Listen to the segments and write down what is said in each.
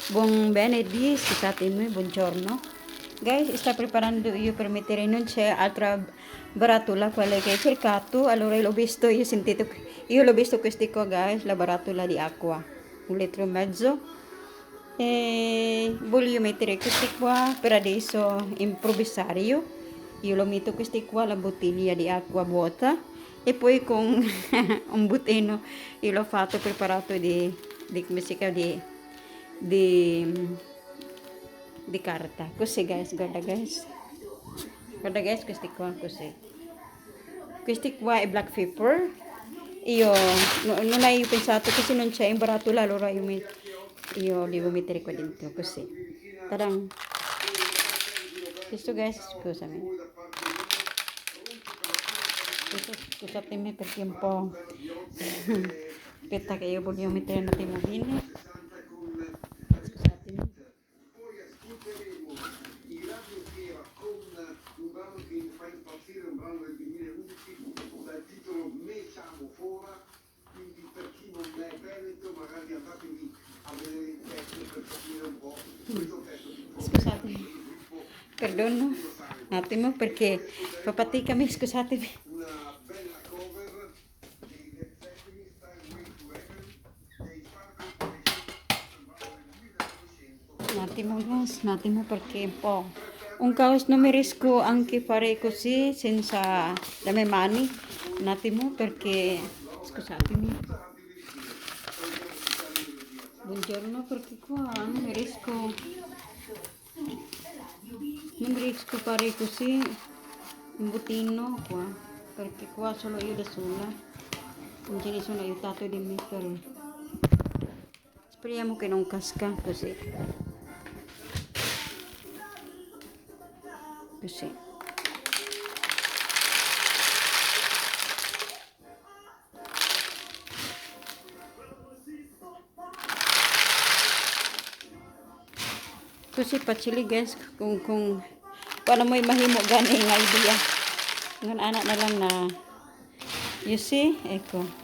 Buon venerdì, scusatemi, buongiorno. Guys, sta preparando io per mettere, non c'è altra barattolo quella che hai cercato, allora l'ho visto, io l'ho visto questi qua guys, la barattolo di acqua, 1,5 litri, e voglio mettere questi qua per adesso improvvisare io lo metto questi qua, la bottiglia di acqua vuota, e poi con un buttino io l'ho fatto preparato di come si chiama, di, di carta, così guys, guarda guys, questi qua così, questi qua è black pepper. Io non hai pensato che non c'è in barattolo, allora io devo mettere qua dentro così. Tadang! Questo guys, scusami. Scusatemi perché un po'. Aspetta che io voglio mettere un attimo bene. Scusatemi. Scusatemi, perdono un attimo perché fa fatica, scusatemi. Un attimo perché un caos, non mi riesco anche a fare così senza le mie mani. Un attimo perché, scusatemi. Buongiorno, perché qua non riesco a fare così un bottino qua, perché qua solo io da sola, non ce ne sono aiutato di mettere. Speriamo che non casca così. Così. Così facili guys, kung paano mo mahimo gani nga idea. Ngan anak na lang na, you see, eko.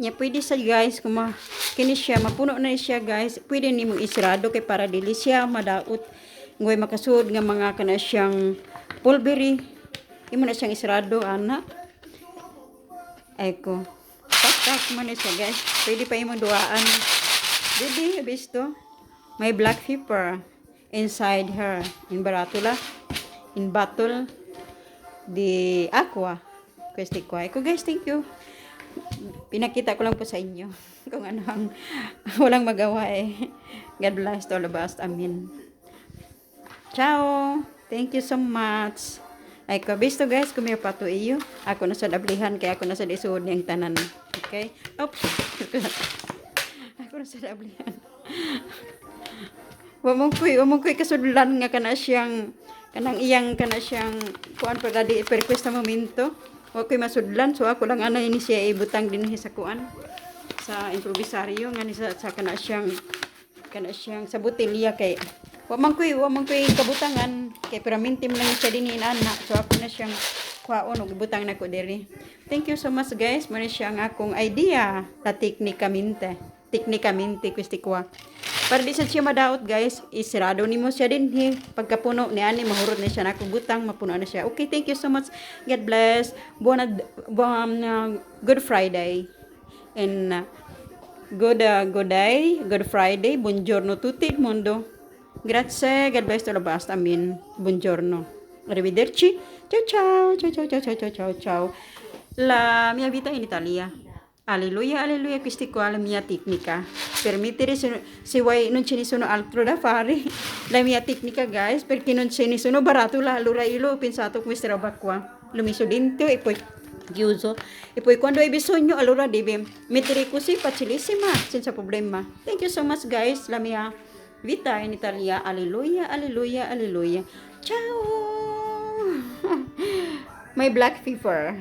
Nya pwede sa guys kung kini siya mapuno na siya guys, pwede nimo isirado kay para dili siya madaot ngoy makasud nga mga kana siyang pulberi, imo na siyang isirado ana. Eko, tak man na siya guys, pwede pa imong duaan. Dili bisto may black pepper inside her in baratula, in bottle di aqua. Questi qua. Eko guys, thank you. Pinakita ko lang po sa inyo kung ano ang walang magawa eh. God bless to all of us. Amen. Ciao. Thank you so much. Ay ko bisto guys, kumiyo pa to iyo. Ako na sa dablihan kaya ako na sa lisuod niyang tanan. Okay? Oops. Ako na sa dablihan. Wamong ko'y kasudlan nga kana siyang kuan para di request na momento. Okay masudlan, so ako lang ana ini siya ibutang din sa kuan sa improvisaryo nga ni sa kana siyang sa botelya kay wa man koy kabutangan kay permintim lang siya din ana, so ako na siyang kuhaon og ibutang nako diri. Thank you so much guys, mo ni siya ang akong idea la teknikamente questi qua. Para di sa siya madaot guys, isirado nimo siya din pagkapuno ni ani mahurot na siya nako butang mapuno na siya. Okay, thank you so much. God bless. Good Friday. And good day, good Friday. Buongiorno tutti il mondo. Grazie. God bless to the best. Amen. Buongiorno. Arrivederci. Ciao ciao. Ciao ciao ciao ciao ciao ciao ciao. La mia vita in Italia. Alleluia, alleluia, questi qua la mia tecnica. Permettere se vuoi non ce ne sono altro da fare. La mia tecnica guys, perché non ce ne sono barattolo, allora io ho pensato questa roba qua. L'ho messo dentro e poi chiuso. E poi quando hai bisogno, allora devi mettere così, facilissima, senza problema. Thank you so much guys, la mia vita in Italia. Alleluia, alleluia, alleluia. Ciao! My black pepper.